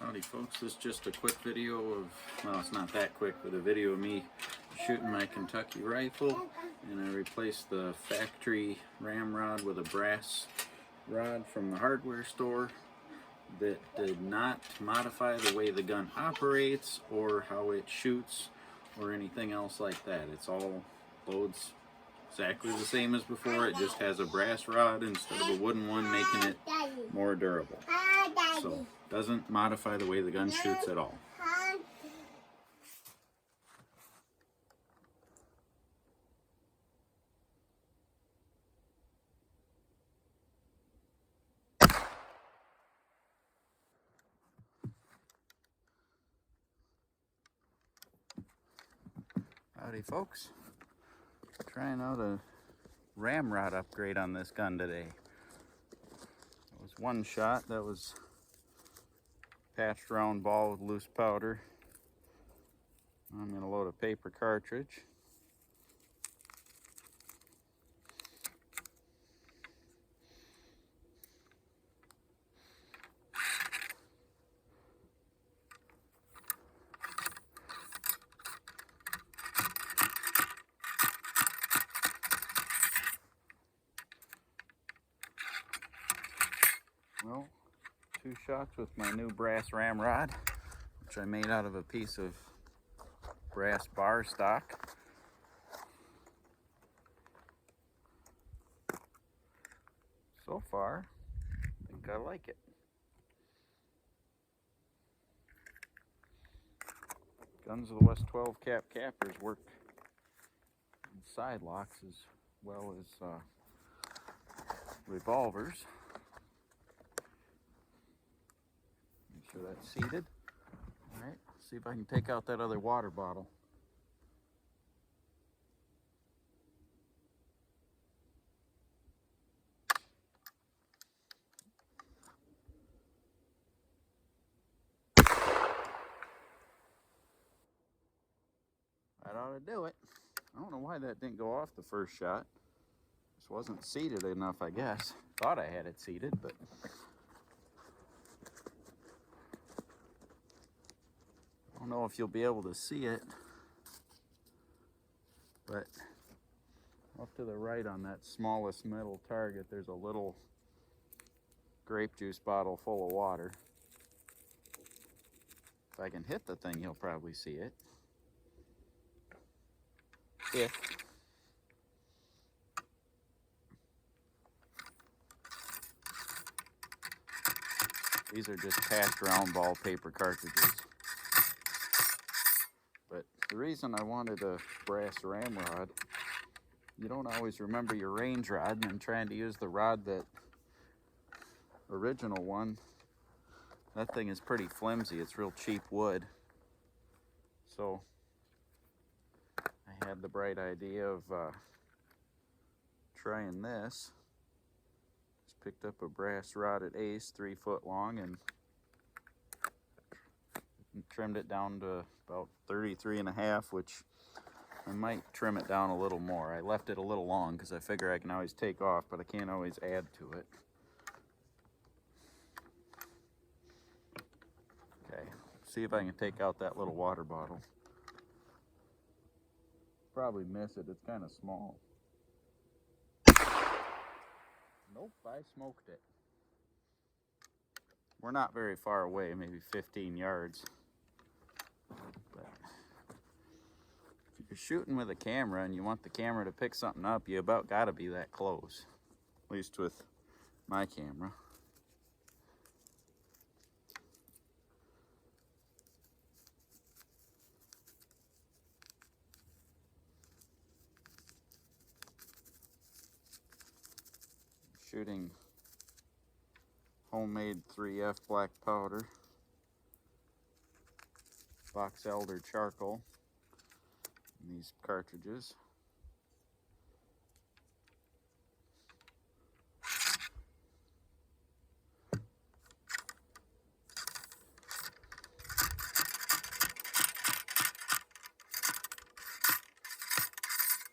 Howdy folks, this is just a quick video of, well, it's not that quick, but a video of me shooting my Kentucky rifle, and I replaced the factory ramrod with a brass rod from the hardware store that did not modify the way the gun operates or how it shoots or anything else like that. It's all loads exactly the same as before. It just has a brass rod instead of a wooden one, making it more durable. So doesn't modify the way the gun shoots at all. Howdy folks, trying out a ramrod upgrade on this gun today. It was one shot that was patched round ball with loose powder. I'm going to load a paper cartridge. Well, 2 shots with my new brass ramrod, which I made out of a piece of brass bar stock. So far, I think I like it. Guns of the West 12 cap cappers work in side locks as well as revolvers. Make sure that's seated. All right, see if I can take out that other water bottle. That ought to do it. I don't know why that didn't go off the first shot. This wasn't seated enough, I guess. Thought I had it seated, but I don't know if you'll be able to see it. But off to the right on that smallest middle target, there's a little grape juice bottle full of water. If I can hit the thing, you'll probably see it. These are just patched round ball paper cartridges. But the reason I wanted a brass ramrod, you don't always remember your range rod, and trying to use the rod that original one, that thing is pretty flimsy. It's real cheap wood. So I had the bright idea of trying this. Just picked up a brass rod at Ace, 3 foot long, and trimmed it down to about 33.5, which I might trim it down a little more. I left it a little long because I figure I can always take off, but I can't always add to it. Okay, see if I can take out that little water bottle. Probably miss it, it's kind of small. Nope, I smoked it. We're not very far away, maybe 15 yards. But if you're shooting with a camera and you want the camera to pick something up, you about gotta be that close. At least with my camera. Shooting homemade 3F black powder, box elder charcoal in these cartridges.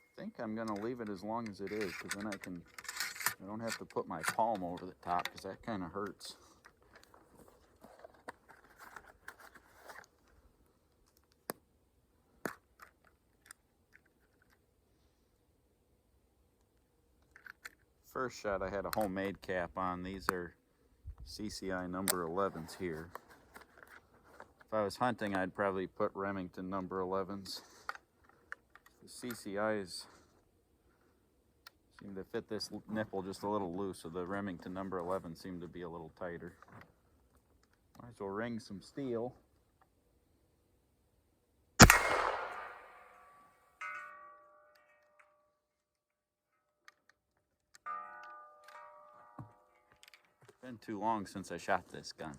I think I'm gonna leave it as long as it is, because then I don't have to put my palm over the top, because that kind of hurts. first shot I had a homemade cap on. These are CCI number 11s here. If I was hunting, I'd probably put Remington number 11s. The CCIs seem to fit this nipple just a little loose, so the Remington number 11 seem to be a little tighter. Might as well ring some steel. Been too long since I shot this gun.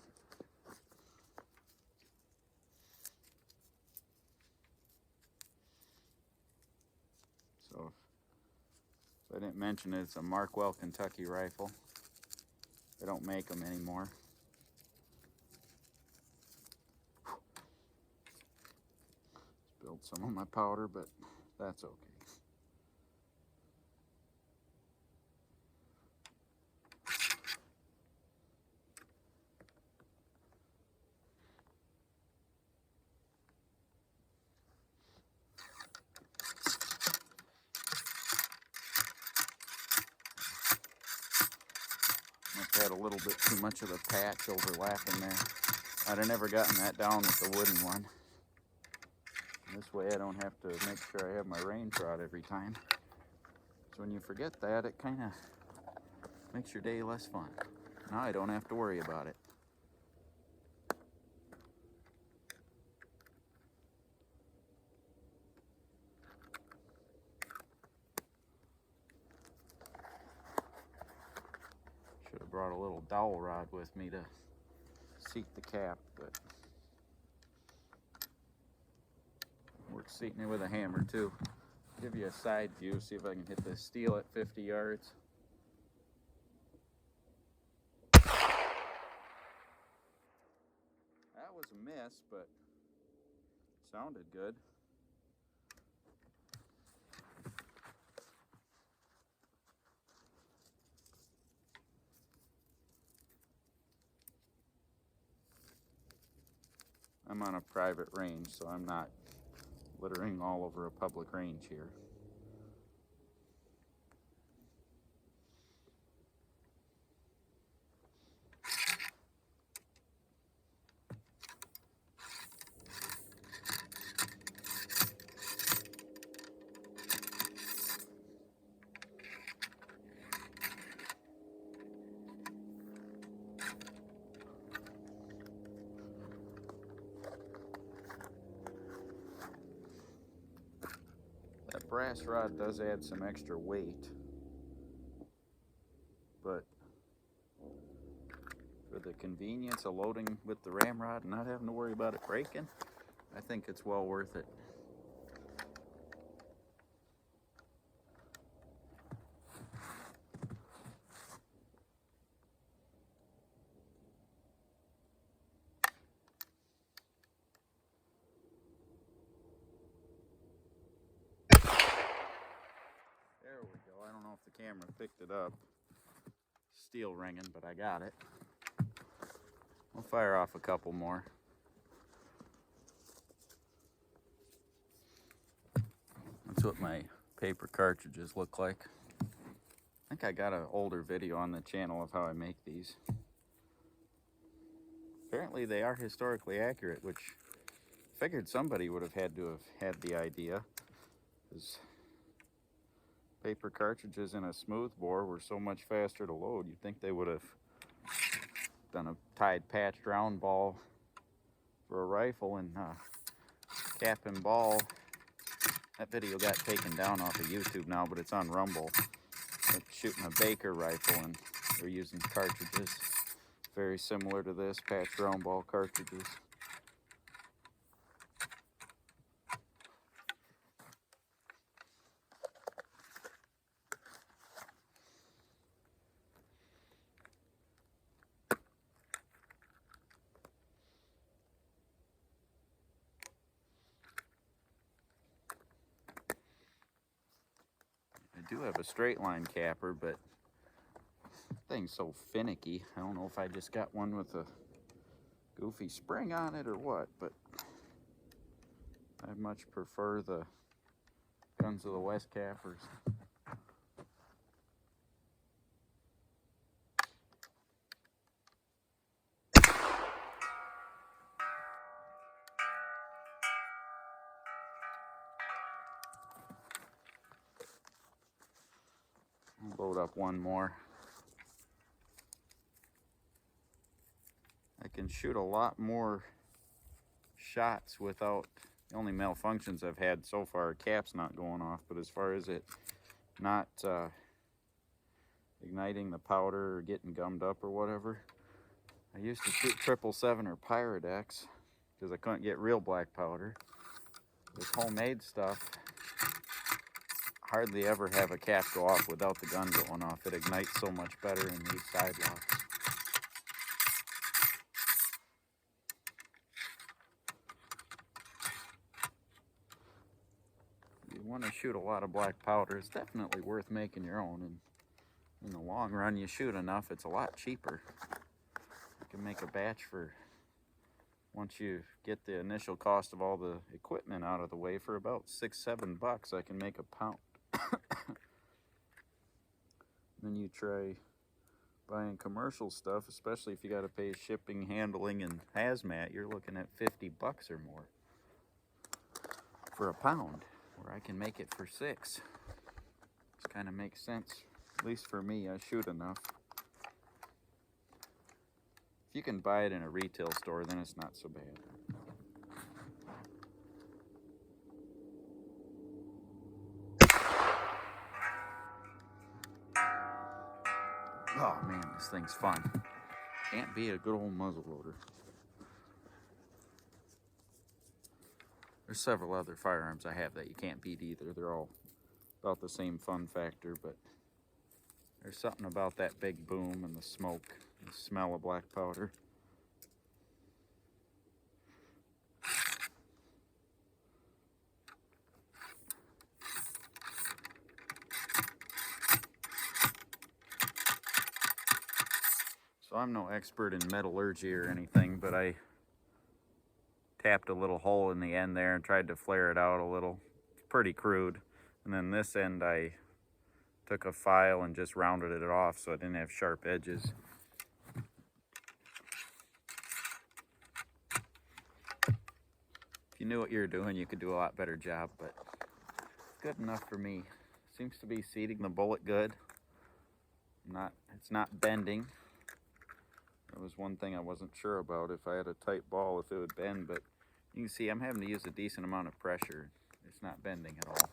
So, if I didn't mention it, it's a Markwell Kentucky rifle. They don't make them anymore. Spilled some of my powder, but that's okay. Had a little bit too much of the patch overlapping there. I'd have never gotten that down with the wooden one. And this way I don't have to make sure I have my range rod every time. So when you forget that, it kind of makes your day less fun. Now I don't have to worry about it. Should have brought a little dowel rod with me to seat the cap, but works seating it with a hammer too. Give you a side view, see if I can hit this steel at 50 yards. That was a miss, but sounded good. I'm on a private range, so I'm not littering all over a public range here. That brass rod does add some extra weight, but for the convenience of loading with the ramrod and not having to worry about it breaking, I think it's well worth it. There we go. I don't know if the camera picked it up. Steel ringing, but I got it. I'll fire off a couple more. That's what my paper cartridges look like. I think I got an older video on the channel of how I make these. Apparently they are historically accurate, which I figured somebody would have had to have had the idea, because paper cartridges in a smoothbore were so much faster to load. You'd think they would have done a tied patched round ball for a rifle and cap and ball. That video got taken down off of YouTube now, but it's on Rumble. Like shooting a Baker rifle, and they're using cartridges very similar to this, patched round ball cartridges. I do have a straight line capper, but the thing's so finicky. I don't know if I just got one with a goofy spring on it or what, but I much prefer the Guns of the West cappers. load up one more. I can shoot a lot more shots without, the only malfunctions I've had so far, cap's not going off, but as far as it not igniting the powder or getting gummed up or whatever, I used to shoot 777 or Pyrodex because I couldn't get real black powder. This homemade stuff, hardly ever have a cap go off without the gun going off. It ignites so much better in these side locks. You want to shoot a lot of black powder, it's definitely worth making your own, and in the long run you shoot enough, it's a lot cheaper. You can make a batch for, once you get the initial cost of all the equipment out of the way, for about $6-7 I can make a pound. Then you try buying commercial stuff, especially if you got to pay shipping, handling, and hazmat, you're looking at $50 or more for a pound, where I can make it for $6. This kind of makes sense, at least for me. I shoot enough. If you can buy it in a retail store, then it's not so bad. Oh man, this thing's fun. Can't beat a good old muzzleloader. There's several other firearms I have that you can't beat either. They're all about the same fun factor, but there's something about that big boom and the smoke, the smell of black powder. So I'm no expert in metallurgy or anything, but I tapped a little hole in the end there and tried to flare it out a little. It's pretty crude. And then this end I took a file and just rounded it off so it didn't have sharp edges. If you knew what you were doing, you could do a lot better job, but good enough for me. Seems to be seating the bullet good. It's not bending. That was one thing I wasn't sure about. If I had a tight ball, if it would bend, but you can see I'm having to use a decent amount of pressure. It's not bending at all.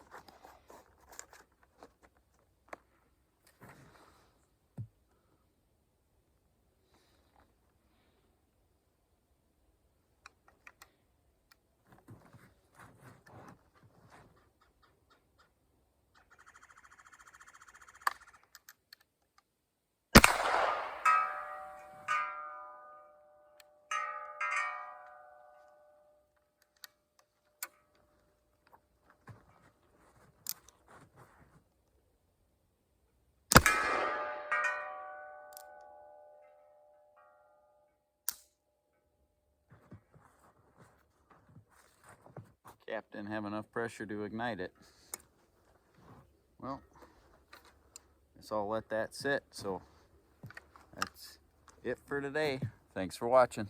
Cap didn't have enough pressure to ignite it. Well, guess I'll let that sit. So that's it for today. Thanks for watching.